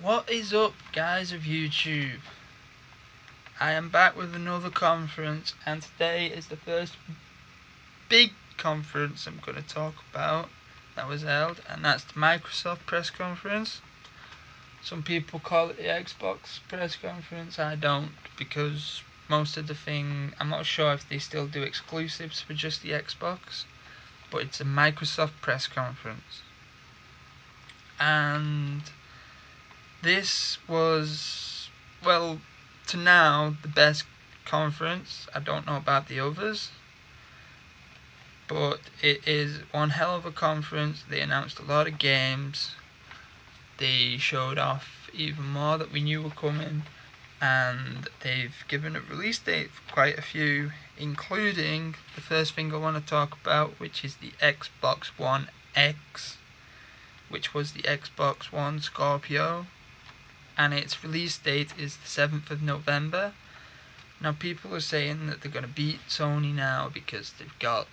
What is up, guys of YouTube? I am back with another conference, and today is the first big conference I'm going to talk about that was held, and that's the Microsoft press conference. Some people call it the Xbox press conference. I don't, because most of the thing, I'm not sure if they still do exclusives for just the Xbox, but it's a Microsoft press conference. And this was, well, to now, the best conference. I don't know about the others, but it is one hell of a conference. They announced a lot of games. They showed off even more that we knew were coming, and they've given a release date for quite a few, including the first thing I want to talk about, which is the Xbox One X, which was the Xbox One Scorpio, and its release date is the 7th of November. Now, people are saying that they're going to beat Sony now because they've got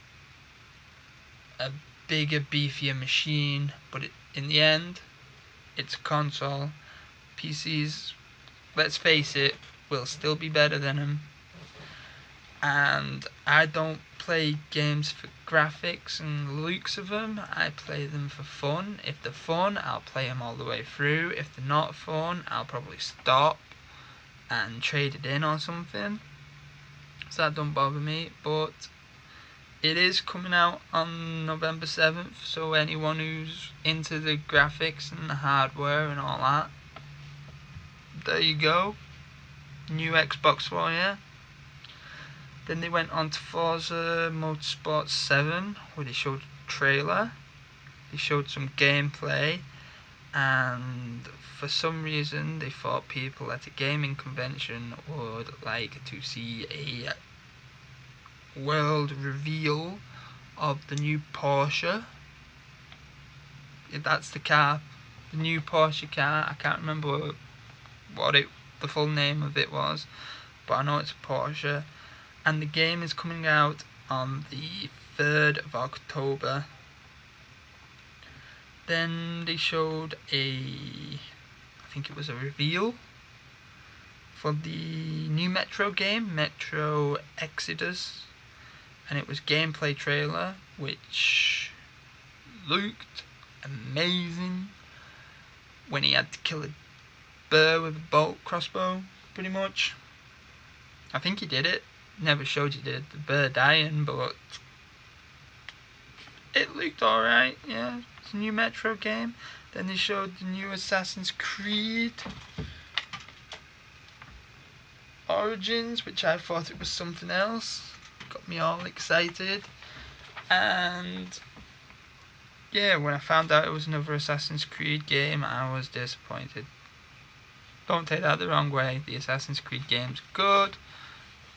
a bigger, beefier machine, but in the end, it's a console. PCs, let's face it, will still be better than them. And I don't play games for graphics and looks of them. I play them for fun. If they're fun, I'll play them all the way through. If they're not fun, I'll probably stop and trade it in or something. So that don't bother me. But it is coming out on November 7th, so anyone who's into the graphics and the hardware and all that, there you go. New Xbox for you. Then they went on to Forza Motorsport 7, where they showed a trailer. They showed some gameplay, and for some reason they thought people at a gaming convention would like to see a world reveal of the new Porsche. That's the car, the new Porsche car. I can't remember what the full name of it was, but I know it's a Porsche. And the game is coming out on the 3rd of October. Then they showed I think it was a reveal for the new Metro game, Metro Exodus. And it was gameplay trailer, which looked amazing. When he had to kill a bear with a crossbow, pretty much. I think he did it. Never showed you the bear dying, but it looked alright. Yeah, it's a new Metro game. Then they showed the new Assassin's Creed Origins, which I thought it was something else. Got me all excited. And yeah, when I found out it was another Assassin's Creed game, I was disappointed. Don't take that the wrong way. The Assassin's Creed game's good,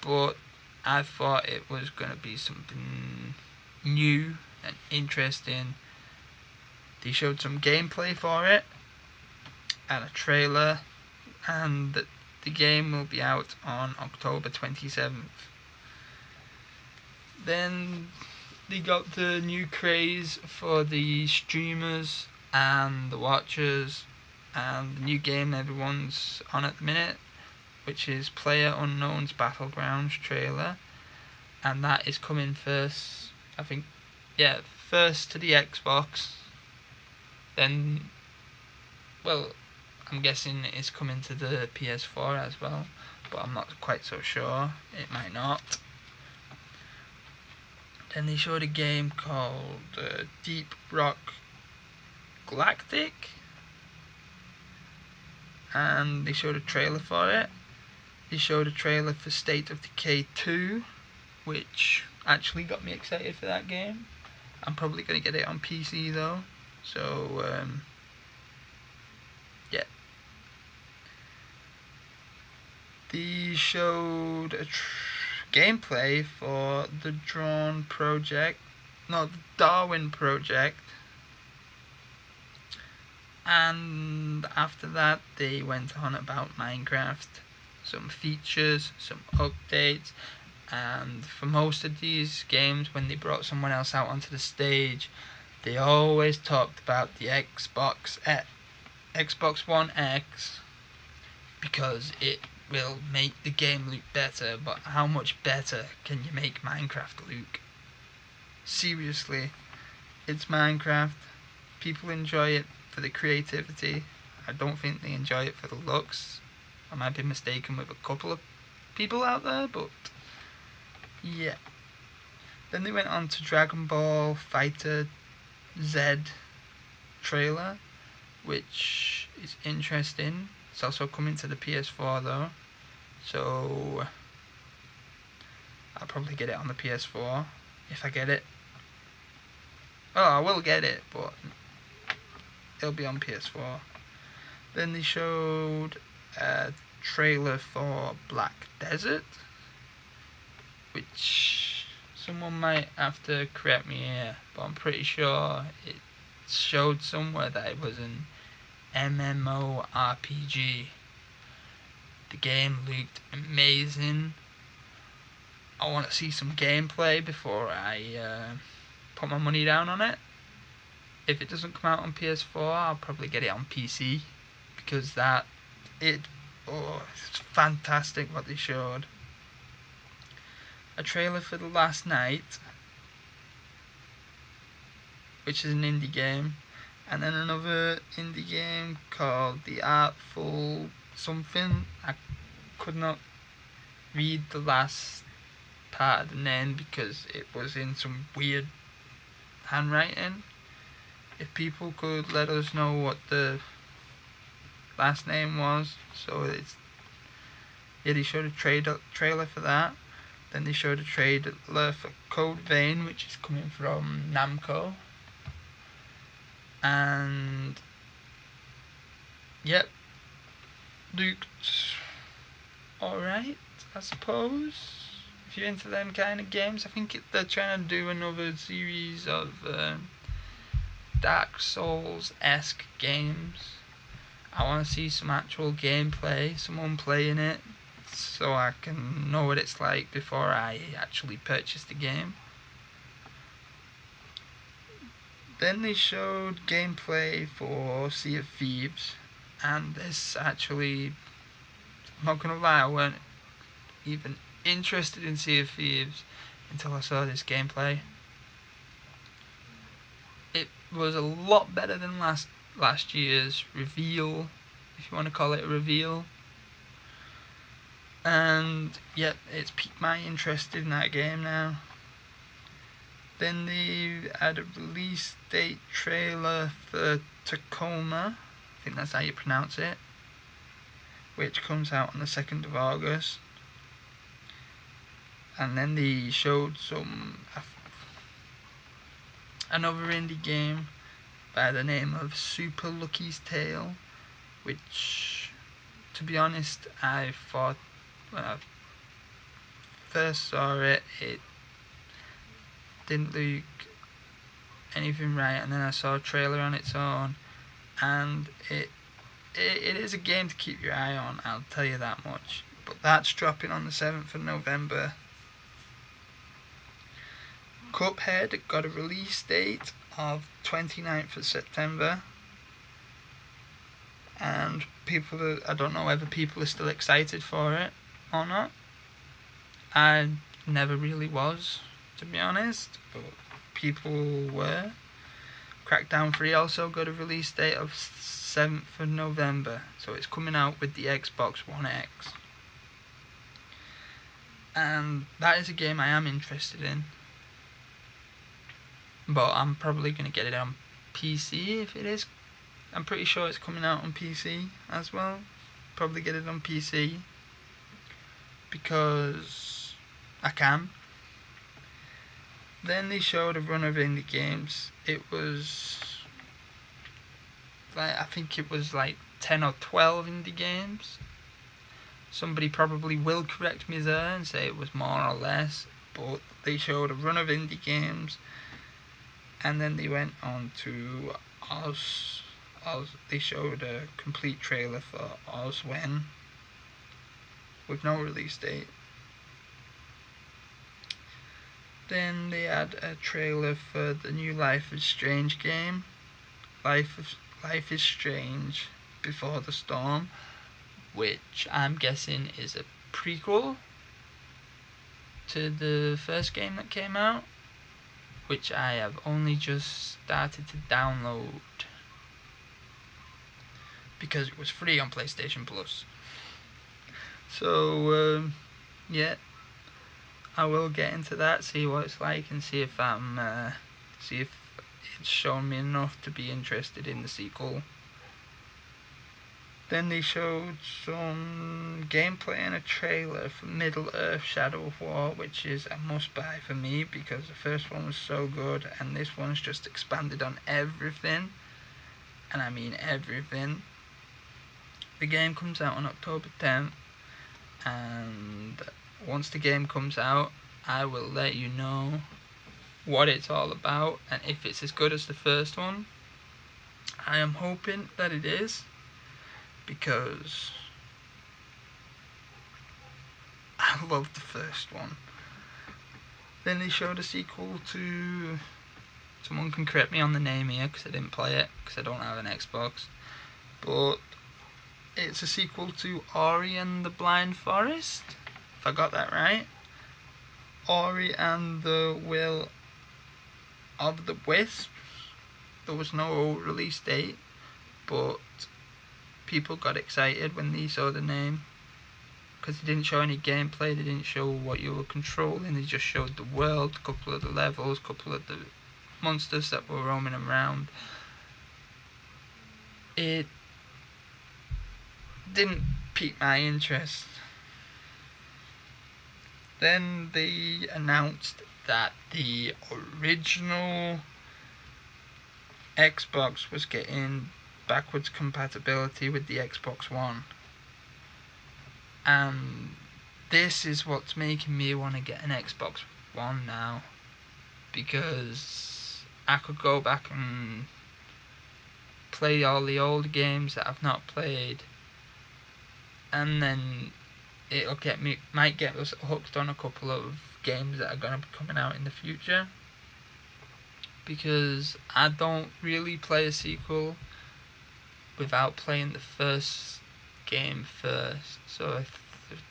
but I thought it was going to be something new and interesting. They showed some gameplay for it and a trailer, and the game will be out on October 27th. Then they got the new craze for the streamers and the watchers, and the new game everyone's on at the minute, which is PlayerUnknown's Battlegrounds trailer, and that is coming first, I think, yeah, first to the Xbox, then, well, I'm guessing it's coming to the PS4 as well, but I'm not quite so sure, it might not. Then they showed a game called Deep Rock Galactic, and they showed a trailer for it. They showed a trailer for State of Decay 2, which actually got me excited for that game. I'm probably going to get it on PC though, so yeah. They showed a gameplay for the Darwin Project, and after that they went on about Minecraft, some features, some updates. And for most of these games, when they brought someone else out onto the stage, they always talked about the Xbox Xbox One X because it will make the game look better, but how much better can you make Minecraft look? Seriously, it's Minecraft. People enjoy it for the creativity. I don't think they enjoy it for the looks. I might be mistaken with a couple of people out there, but yeah. Then they went on to Dragon Ball Fighter Z trailer, which is interesting. It's also coming to the PS4 though, so I'll probably get it on the PS4 if I get it. Oh, I will get it, but it'll be on PS4. Then they showed a trailer for Black Desert, which someone might have to correct me here, but I'm pretty sure it showed somewhere that it was an MMORPG. The game looked amazing. I want to see some gameplay before I put my money down on it. If it doesn't come out on PS4, I'll probably get it on PC, because it's fantastic what they showed. A trailer for The Last Night, which is an indie game, and then another indie game called The Artful Something. I could not read the last part of the name because it was in some weird handwriting. If people could let us know what the last name was. So they showed a trailer for that. Then they showed a trailer for Code Vein, which is coming from Namco. And yep, looked alright, I suppose. If you're into them kind of games, I think they're trying to do another series of Dark Souls-esque games. I want to see some actual gameplay, someone playing it, so I can know what it's like before I actually purchase the game. Then they showed gameplay for Sea of Thieves, and this actually, I'm not gonna lie, I weren't even interested in Sea of Thieves until I saw this gameplay. It was a lot better than last year's reveal, if you want to call it a reveal. And yep, it's piqued my interest in that game now. Then they had a release date trailer for Tacoma, I think that's how you pronounce it, which comes out on the 2nd of August. And then they showed another indie game by the name of Super Lucky's Tale, which, to be honest, I thought when I first saw it, it didn't look anything right, and then I saw a trailer on its own, and it is a game to keep your eye on, I'll tell you that much. But that's dropping on the 7th of November. Cuphead got a release date of 29th of September, and I don't know whether people are still excited for it or not. I never really was, to be honest, but people were. Crackdown 3 also got a release date of 7th of November, so it's coming out with the Xbox One X. And that is a game I am interested in, but I'm probably going to get it on PC if it is. I'm pretty sure it's coming out on PC as well. Probably get it on PC because I can. Then they showed a run of indie games. It was I think it was like 10 or 12 indie games. Somebody probably will correct me there and say it was more or less, but they showed a run of indie games, and then they went on to they showed a complete trailer for Oswen with no release date. Then they had a trailer for the new Life is Strange game. Life is Strange Before the Storm, which I'm guessing is a prequel to the first game that came out, which I have only just started to download because it was free on PlayStation Plus. So yeah, I will get into that, see what it's like, and see if it's shown me enough to be interested in the sequel. Then they showed some gameplay and a trailer for Middle-earth: Shadow of War, which is a must-buy for me because the first one was so good, and this one's just expanded on everything, and I mean everything. The game comes out on October 10th, and once the game comes out, I will let you know what it's all about and if it's as good as the first one. I am hoping that it is, because I loved the first one. Then they showed a sequel to, someone can correct me on the name here because I didn't play it because I don't have an Xbox, but it's a sequel to Ori and the Blind Forest, if I got that right. Ori and the Will of the Wisps. There was no release date, but people got excited when they saw the name because they didn't show any gameplay, they didn't show what you were controlling, they just showed the world, a couple of the levels, a couple of the monsters that were roaming around. It didn't pique my interest. Then they announced that the original Xbox was getting backwards compatibility with the Xbox One, and this is what's making me want to get an Xbox One now, because I could go back and play all the old games that I've not played, and then might get us hooked on a couple of games that are going to be coming out in the future, because I don't really play a sequel without playing the first game first. So if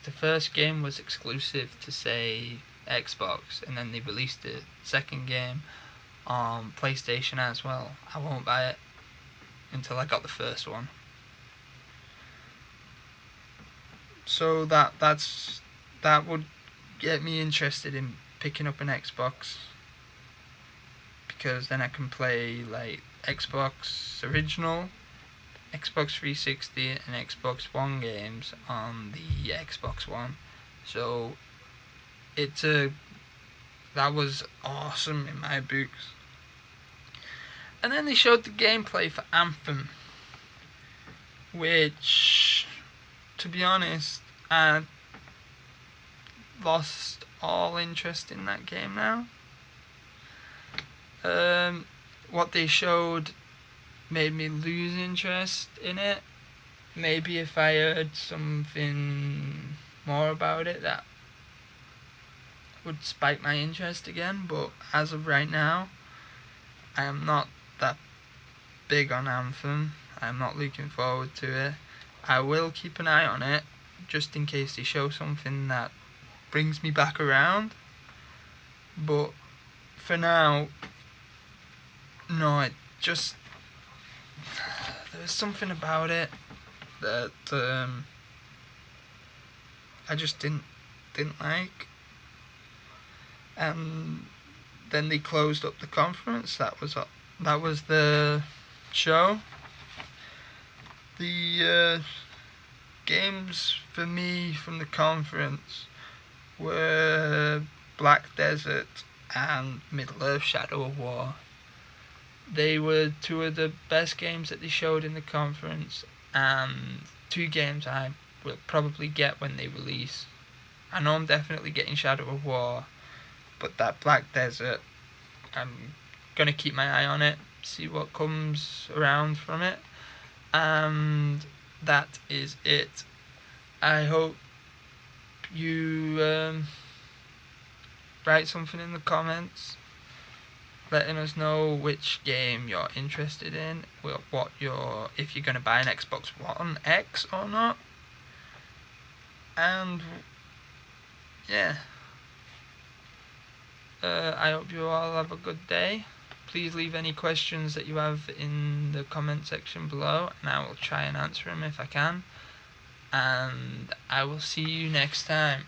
the first game was exclusive to, say, Xbox, and then they released the second game on PlayStation as well, I won't buy it until I got the first one. So that would get me interested in picking up an Xbox, because then I can play like Xbox original, Xbox 360 and Xbox One games on the Xbox One. So that was awesome in my books. And then they showed the gameplay for Anthem, which, to be honest, I lost all interest in that game now. What they showed made me lose interest in it. Maybe if I heard something more about it, that would spike my interest again, but as of right now, I am not that big on Anthem. I'm not looking forward to it. I will keep an eye on it, just in case they show something that brings me back around, but for now, no, there's something about it that I just didn't like. And then they closed up the conference. That was the show. The games for me from the conference were Black Desert and Middle-earth: Shadow of War. They were two of the best games that they showed in the conference, and two games I will probably get when they release. I know I'm definitely getting Shadow of War, but that Black Desert, I'm going to keep my eye on it, see what comes around from it. And that is it. I hope you write something in the comments letting us know which game you're interested in, if you're going to buy an Xbox One X or not. And yeah, I hope you all have a good day. Please leave any questions that you have in the comment section below, and I will try and answer them if I can. And I will see you next time.